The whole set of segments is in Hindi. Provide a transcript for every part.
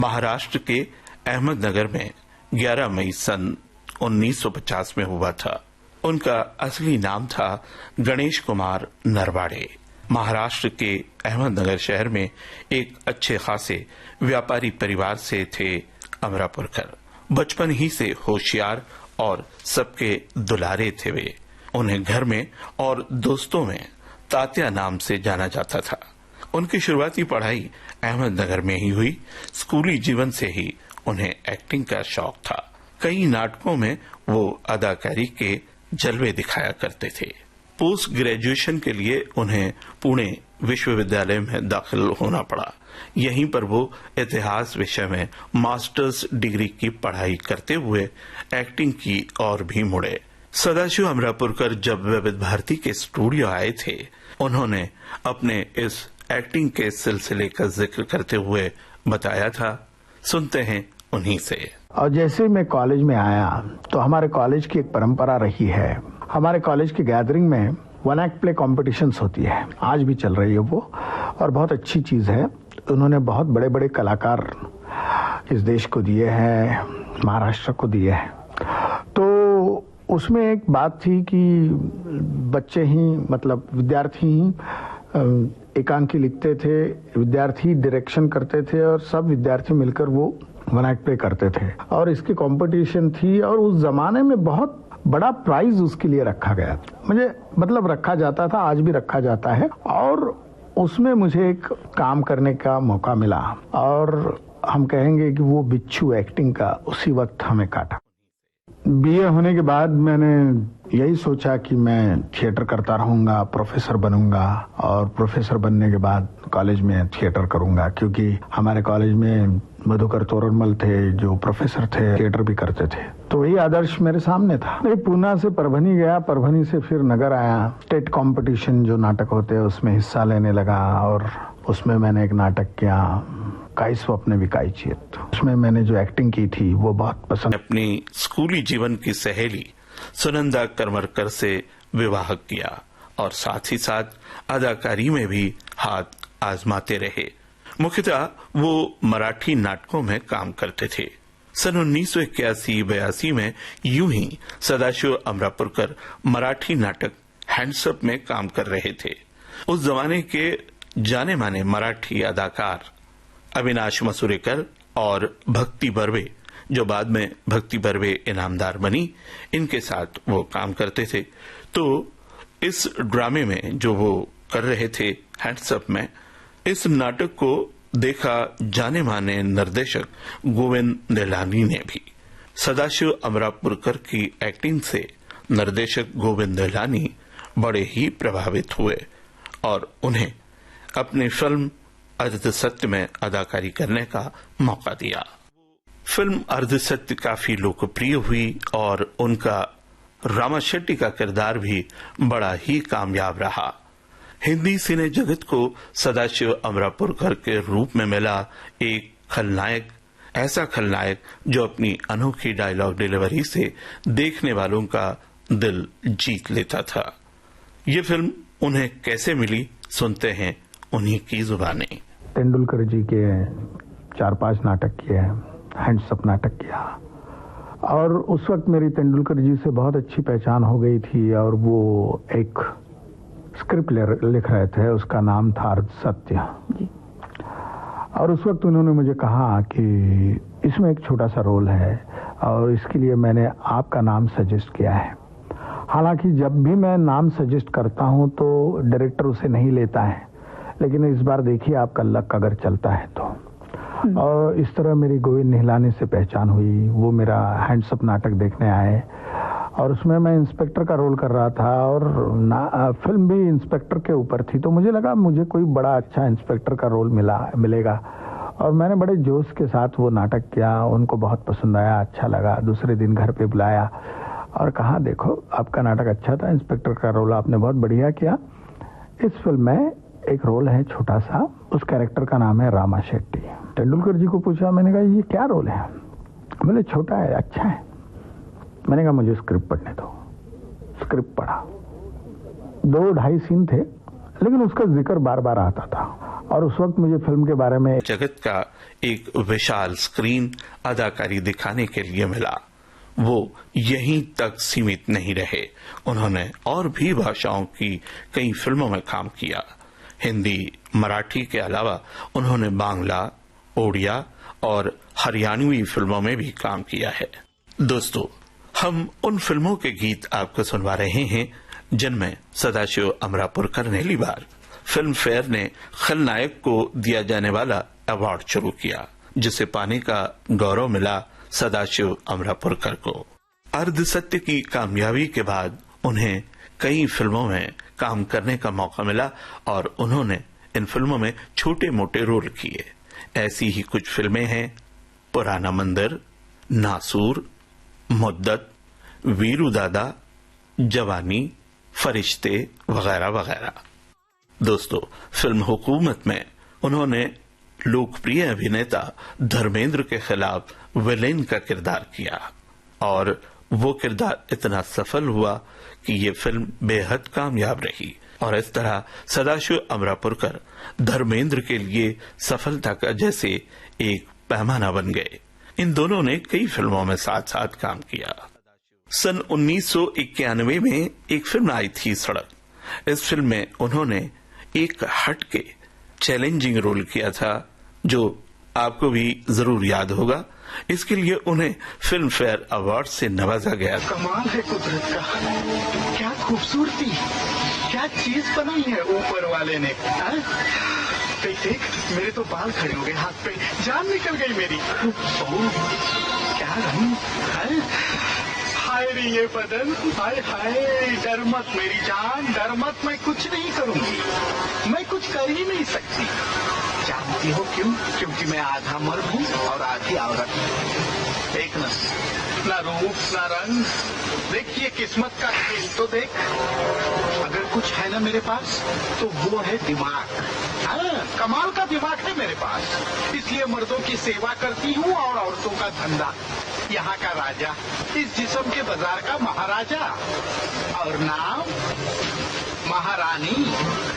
महाराष्ट्र के अहमदनगर में 11 मई सन 1950 में हुआ था। उनका असली नाम था गणेश कुमार नरवाड़े। महाराष्ट्र के अहमदनगर शहर में एक अच्छे खासे व्यापारी परिवार से थे अमरापुरकर। बचपन ही से होशियार और सबके दुलारे थे वे। उन्हें घर में और दोस्तों में तात्या नाम से जाना जाता था। उनकी शुरुआती पढ़ाई अहमदनगर में ही हुई। स्कूली जीवन से ही उन्हें एक्टिंग का शौक था। कई नाटकों में वो अदाकारी के जलवे दिखाया करते थे। पोस्ट ग्रेजुएशन के लिए उन्हें पुणे विश्वविद्यालय में दाखिल होना पड़ा। यहीं पर वो इतिहास विषय में मास्टर्स डिग्री की पढ़ाई करते हुए एक्टिंग की ओर भी मुड़े। सदाशिव अमरापुरकर जब विविध भारती के स्टूडियो आए थे, उन्होंने अपने इस एक्टिंग के सिलसिले का जिक्र करते हुए बताया था। सुनते हैं उन्हीं से। और जैसे मैं कॉलेज में आया तो हमारे कॉलेज की एक परंपरा रही है। हमारे कॉलेज की गैदरिंग में वन एक्ट प्ले कॉम्पिटिशन्स होती है, आज भी चल रही है वो, और बहुत अच्छी चीज है। उन्होंने बहुत बड़े बड़े कलाकार इस देश को दिए हैं, महाराष्ट्र को दिए हैं। तो उसमें एक बात थी कि बच्चे ही मतलब विद्यार्थी ही एकांकी लिखते थे, विद्यार्थी डायरेक्शन करते थे और सब विद्यार्थी मिलकर वो वन एक्ट प्ले करते थे। और इसकी कंपटीशन थी और उस जमाने में बहुत बड़ा प्राइज उसके लिए रखा गया। मुझे मतलब रखा जाता था, आज भी रखा जाता है। और उसमें मुझे एक काम करने का मौका मिला और हम कहेंगे कि वो बिच्छू एक्टिंग का उसी वक्त हमें काटा। बीए होने के बाद मैंने यही सोचा कि मैं थिएटर करता रहूंगा, प्रोफेसर बनूंगा और प्रोफेसर बनने के बाद कॉलेज में थिएटर करूंगा, क्योंकि हमारे कॉलेज में मधुकर तोरनमल थे जो प्रोफेसर थे, थिएटर भी करते थे। तो वही आदर्श मेरे सामने था। मैं पूना से परभनी गया, परभनी से फिर नगर आया। स्टेट कंपटीशन जो नाटक होते हैं उसमें हिस्सा लेने लगा और उसमें मैंने एक नाटक किया, काई स्वप्न विकाई चेत। उसमें मैंने जो एक्टिंग की थी वो बहुत पसंद। अपनी स्कूली जीवन की सहेली सुनंदा करमरकर से विवाह किया और साथ ही साथ अदाकारी में भी हाथ आजमाते रहे। मुख्यतः वो मराठी नाटकों में काम करते थे। सन 1981-82 में यूं ही सदाशिव अमरापुरकर मराठी नाटक हैंड्सअप में काम कर रहे थे। उस जमाने के जाने माने मराठी अदाकार अविनाश मसूरेकर और भक्ति बर्वे, जो बाद में भक्ति बर्वे इनामदार बनी, इनके साथ वो काम करते थे। तो इस ड्रामे में जो वो कर रहे थे हैंड्सअप में, इस नाटक को देखा जाने माने निर्देशक गोविंद निहलानी ने भी। सदाशिव अमरापुरकर की एक्टिंग से निर्देशक गोविंद निहलानी बड़े ही प्रभावित हुए और उन्हें अपनी फिल्म अर्धसत्य में अदाकारी करने का मौका दिया। फिल्म अर्धसत्य काफी लोकप्रिय हुई और उनका रामा शेट्टी का किरदार भी बड़ा ही कामयाब रहा। हिंदी सिने जगत को सदाशिव अमरापुरकर के रूप में मिला एक खलनायक, ऐसा खलनायक जो अपनी अनोखी डायलॉग डिलीवरी से देखने वालों का दिल जीत लेता था। ये फिल्म उन्हें कैसे मिली, सुनते हैं उन्हीं की जुबानी। तेंदुलकर जी के 4-5 नाटक किए, हैंड्सअप नाटक किया और उस वक्त मेरी तेंदुलकर जी से बहुत अच्छी पहचान हो गई थी और वो एक स्क्रिप्ट लिख रहे थे, उसका नाम था अर्धसत्य। और उस वक्त उन्होंने मुझे कहा कि इसमें एक छोटा सा रोल है और इसके लिए मैंने आपका नाम सजेस्ट किया है। हालांकि जब भी मैं नाम सजेस्ट करता हूं तो डायरेक्टर उसे नहीं लेता है, लेकिन इस बार देखिए आपका लक अगर चलता है तो। और इस तरह मेरी गोविंद निहलानी से पहचान हुई। वो मेरा हैंड्सअप नाटक देखने आए और उसमें मैं इंस्पेक्टर का रोल कर रहा था और फिल्म भी इंस्पेक्टर के ऊपर थी। तो मुझे लगा मुझे कोई बड़ा अच्छा इंस्पेक्टर का रोल मिलेगा और मैंने बड़े जोश के साथ वो नाटक किया। उनको बहुत पसंद आया, अच्छा लगा। दूसरे दिन घर पे बुलाया और कहा देखो आपका नाटक अच्छा था, इंस्पेक्टर का रोल आपने बहुत बढ़िया किया। इस फिल्म में एक रोल है छोटा सा, उस कैरेक्टर का नाम है रामा शेट्टी। तेंदुलकर जी को पूछा, मैंने कहा ये क्या रोल है? बोले छोटा है, अच्छा है। मैंने कहा मुझे स्क्रिप्ट पढ़ने दो। स्क्रिप्ट पढ़ा, 2-2.5 सीन थे लेकिन उसका जिक्र बार बार आता था और उस वक्त मुझे फिल्म के बारे में जगत का एक विशाल स्क्रीन अदाकारी दिखाने के लिए मिला। वो यहीं तक सीमित नहीं रहे, उन्होंने और भी भाषाओं की कई फिल्मों में काम किया। हिंदी, मराठी के अलावा उन्होंने बांग्ला, ओडिया और हरियाणवी फिल्मों में भी काम किया है। दोस्तों, हम उन फिल्मों के गीत आपको सुनवा रहे हैं जिनमें सदाशिव अमरापुरकर ने पहली बार फिल्म फेयर ने खलनायक को दिया जाने वाला अवार्ड शुरू किया, जिसे पाने का गौरव मिला सदाशिव अमरापुरकर को। अर्ध सत्य की कामयाबी के बाद उन्हें कई फिल्मों में काम करने का मौका मिला और उन्होंने इन फिल्मों में छोटे मोटे रोल किए। ऐसी ही कुछ फिल्में हैं पुराना मंदिर, नासूर, मुद्दत, वीरू दादा, जवानी, फरिश्ते वगैरह वगैरह। दोस्तों, फिल्म हुकूमत में उन्होंने लोकप्रिय अभिनेता धर्मेंद्र के खिलाफ विलेन का किरदार किया और वो किरदार इतना सफल हुआ कि ये फिल्म बेहद कामयाब रही और इस तरह सदाशिव अमरापुरकर धर्मेंद्र के लिए सफलता का जैसे एक पैमाना बन गए। इन दोनों ने कई फिल्मों में साथ साथ काम किया। सन 1991 में एक फिल्म आई थी सड़क। इस फिल्म में उन्होंने एक हट के चैलेंजिंग रोल किया था जो आपको भी जरूर याद होगा। इसके लिए उन्हें फिल्म फेयर अवार्ड से नवाजा गया। कमाल है कुदरत का, क्या खूबसूरती, क्या चीज बनाई है ऊपर वाले ने। देख देख, मेरे तो बाल खड़े हो गए हाथ पे, जान निकल गई मेरी। ओह, क्या रंग है, हाय रे ये बदन, हाय हाय। डर मत मेरी जान, डर मत, मैं कुछ नहीं करूंगी, मैं कुछ कर ही नहीं सकती। जानती हो क्यों? क्योंकि मैं आधा मर्द हूँ और आधी औरत। एक ना रूप ना रंग, देखिए किस्मत का खेल तो देख। अगर कुछ है ना मेरे पास तो वो है दिमाग। हाँ, कमाल का दिमाग है मेरे पास, इसलिए मर्दों की सेवा करती हूँ और औरतों का धंधा। यहाँ का राजा, इस जिस्म के बाजार का महाराजा, और नाम महारानी।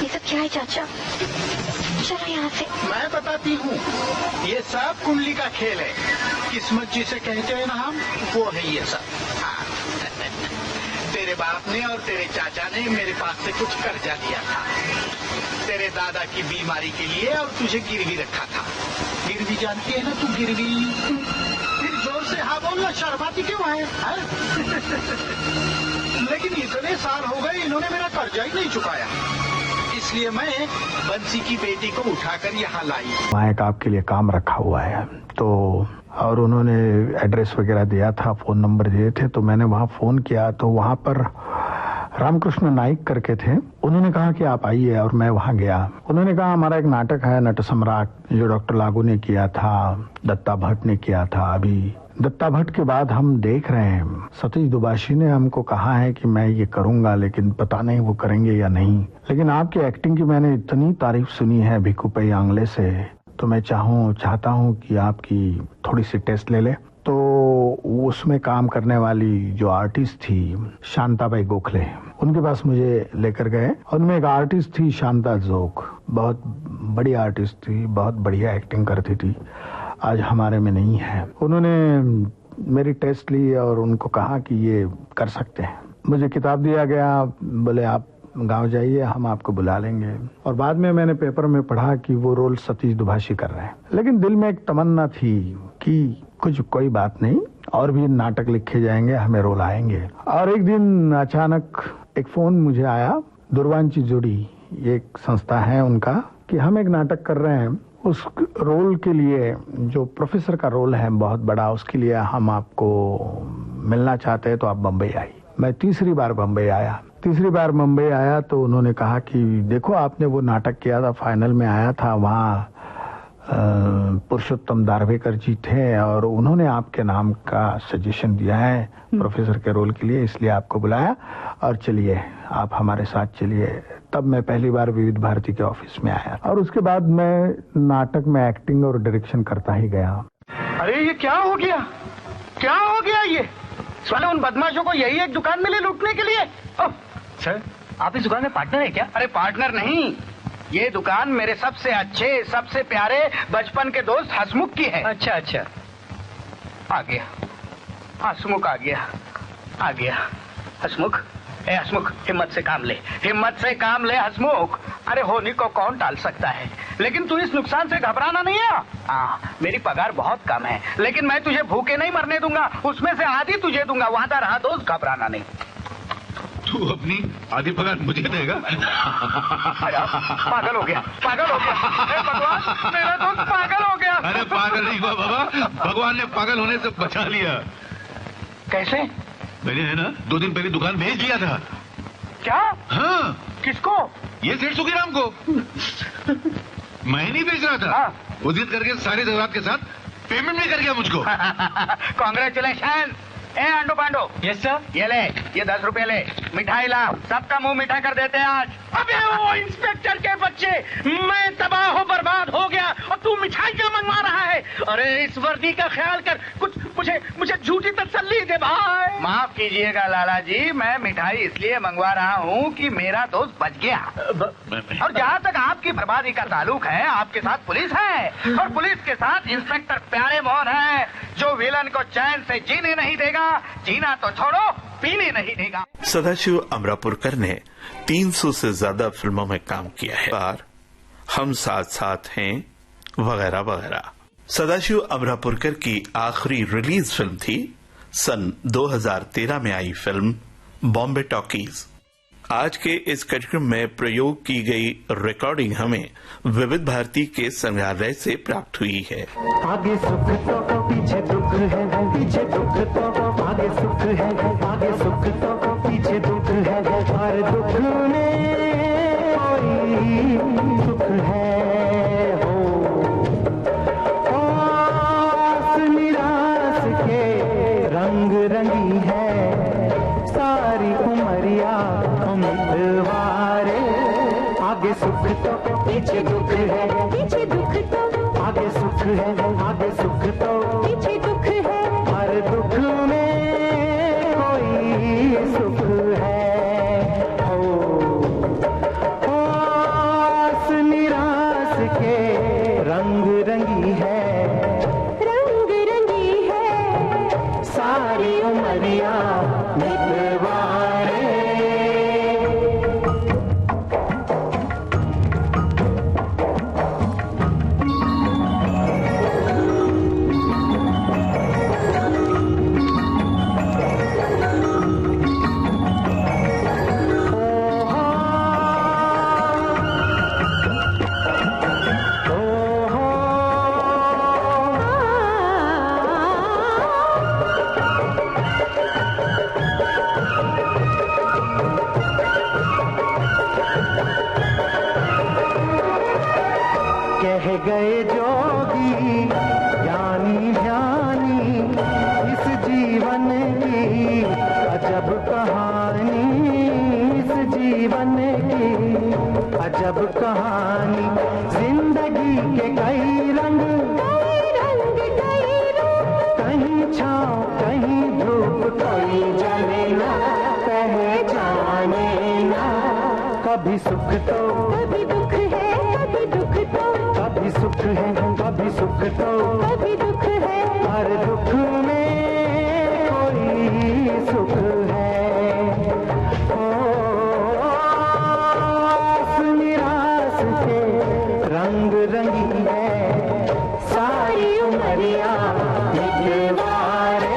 ये सब क्या है चाचा? चलो यहाँ से। मैं बताती हूँ, ये सब कुंडली का खेल है। किस्मत जिसे कहते हैं ना हम, वो है ये सब। हाँ। तेरे बाप ने और तेरे चाचा ने मेरे पास से कुछ कर्जा लिया था, तेरे दादा की बीमारी के लिए, और तुझे गिरवी रखा था। गिरवी जानती है ना तू? गिरवी। फिर जोर से हाँ बोलना, शर्माती क्यों है? लेकिन इतने साल हो गए इन्होंने मेरा कर्जा ही नहीं चुकाया, इसलिए मैं बंसी की बेटी को उठाकर यहाँ लाई। वहाँ एक आपके लिए काम रखा हुआ है, तो और उन्होंने एड्रेस वगैरह दिया था, फोन नंबर दिए थे, तो मैंने वहाँ फोन किया तो वहाँ पर रामकृष्ण नाइक करके थे। उन्होंने कहा कि आप आइए, और मैं वहाँ गया। उन्होंने कहा हमारा एक नाटक है नट सम्राट, जो डॉक्टर लागू ने किया था, दत्ता भट्ट ने किया था। अभी दत्ता भट्ट के बाद हम देख रहे हैं, सतीश दुबाशी ने हमको कहा है कि मैं ये करूंगा, लेकिन पता नहीं वो करेंगे या नहीं। लेकिन आपकी एक्टिंग की मैंने इतनी तारीफ सुनी है भिक्खू आंगले से, तो मैं चाहता हूँ कि आपकी थोड़ी सी टेस्ट ले ले। तो उसमें काम करने वाली जो आर्टिस्ट थी शांताबाई गोखले, उनके पास मुझे लेकर गए। उनमें एक आर्टिस्ट थी शांता जोग, बहुत बड़ी आर्टिस्ट थी, बहुत बढ़िया एक्टिंग करती थी, आज हमारे में नहीं है। उन्होंने मेरी टेस्ट ली और उनको कहा कि ये कर सकते हैं। मुझे किताब दिया गया, बोले आप गांव जाइए, हम आपको बुला लेंगे। और बाद में मैंने पेपर में पढ़ा कि वो रोल सतीश दुभाषी कर रहे हैं। लेकिन दिल में एक तमन्ना थी कि कोई बात नहीं, और भी नाटक लिखे जाएंगे, हमें रोल आएंगे। और एक दिन अचानक एक फोन मुझे आया, दुर्वांची जोड़ी एक संस्था है उनका, कि हम एक नाटक कर रहे हैं, उस रोल के लिए जो प्रोफेसर का रोल है बहुत बड़ा, उसके लिए हम आपको मिलना चाहते हैं, तो आप बम्बई आई। मैं तीसरी बार बम्बई आया तो उन्होंने कहा कि देखो आपने वो नाटक किया था, फाइनल में आया था, वहाँ पुरुषोत्तम दार्वेकर जी थे और उन्होंने आपके नाम का सजेशन दिया है प्रोफेसर के रोल के लिए, इसलिए आपको बुलाया, और चलिए आप हमारे साथ चलिए। तब मैं पहली बार विविध भारती के ऑफिस में आया और उसके बाद मैं नाटक में एक्टिंग और डायरेक्शन करता ही गया। अरे ये क्या हो गया ये? साले उन बदमाशों को यही एक दुकान मिली लूटने के लिए। सर, आप इस दुकान में पार्टनर है क्या? अरे पार्टनर नहीं, ये दुकान मेरे सबसे अच्छे, सबसे प्यारे बचपन के दोस्त हसमुख की है। अच्छा अच्छा। आ गया हसमुख, आ गया हसमुख। ए हसमुख, हिम्मत से काम ले, हिम्मत से काम ले हसमुख। अरे होनी को कौन टाल सकता है, लेकिन तू इस नुकसान से घबराना नहीं है। मेरी पगार बहुत कम है, लेकिन मैं तुझे भूखे नहीं मरने दूंगा, उसमें से आधी तुझे दूंगा। वादा रहा दोस्त, घबराना नहीं। तू अपनी आधी पगार मुझे देगा? पागल हो गया, पागल हो गया। भगवान, मेरा दोस्त पागल हो गया। अरे पागल नहीं हुआ बाबा, भगवान ने पागल होने से बचा लिया। कैसे? मैंने है ना 2 दिन पहले दुकान भेज दिया था। क्या? हाँ। किसको? ये सेठ सुखीराम को। मैं नहीं बेच रहा था। वो जिद करके सारी जरूरत के साथ पेमेंट भी कर गया मुझको। कॉन्ग्रेचुलेशन। ए आंडो पांडो। Yes sir. ये ले, ये 10 रुपए ले, मिठाई ला, सबका मुंह मीठा कर देते हैं आज। अबे ओ इंस्पेक्टर के बच्चे, मैं तबाह हो बर्बाद हो गया और तू मिठाई क्या मंगवा रहा है? अरे इस वर्दी का ख्याल कर, कुछ मुझे झूठी तसल्ली दे भाई। माफ कीजिएगा लाला जी, मैं मिठाई इसलिए मंगवा रहा हूँ कि मेरा दोस्त बच गया। और जहाँ तक आपकी बर्बादी का ताल्लुक है, आपके साथ पुलिस है, और पुलिस के साथ इंस्पेक्टर प्यारे मोहन है, जो विलन को चैन से जीने नहीं देगा। जीना तो छोड़ो, पीने नहीं देगा। सदाशिव अमरापुरकर ने 300 से ज्यादा फिल्मों में काम किया है और हम साथ साथ हैं वगैरह वगैरह। सदाशिव अमरापुरकर की आखिरी रिलीज फिल्म थी सन 2013 में आई फिल्म बॉम्बे टॉकीज। आज के इस कार्यक्रम में प्रयोग की गई रिकॉर्डिंग हमें विविध भारती के संग्रहालय से प्राप्त हुई है। आगे सुख तो पीछे दुख है, पीछे दुख तो आगे सुख है, आगे सुख तो पीछे दुख है, हर दुख में कोई सुख है। हो आस निराश के रंग रंगी है, सारी उमरिया उम्मीदवारे। आगे सुख तो पीछे दुख है, पीछे दुख तो आगे सुख है, आगे सुख तो पीछे दुख है, हर दुख में कोई सुख है। हो आस निराश के रंग रंगी है, रंग रंगी है, सारी उमरिया मितवारे। कह गए जोगी ज्ञानी ध्यानी, इस जीवन की अजब कहानी, इस जीवन की अजब कहानी। जिंदगी के कई रंग, कहीं छाँव कहीं धूप, कोई जले ना पहचाने ना। कभी सुख तो कभी दुख है, कभी दुख तो कभी सुख है, कभी सुख तो कभी दुख है, हर दुख में कोई सुख है। आस निराश के रंग रंगी है, सारी उमरिया मितवारे।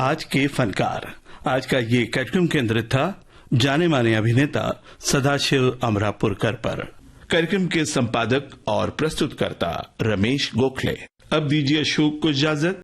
आज के फनकार। आज का ये कार्यक्रम केंद्रित था जाने माने अभिनेता सदाशिव अमरापुरकर पर। कार्यक्रम के संपादक और प्रस्तुतकर्ता रमेश गोखले। अब दीजिए अशोक को इजाजत।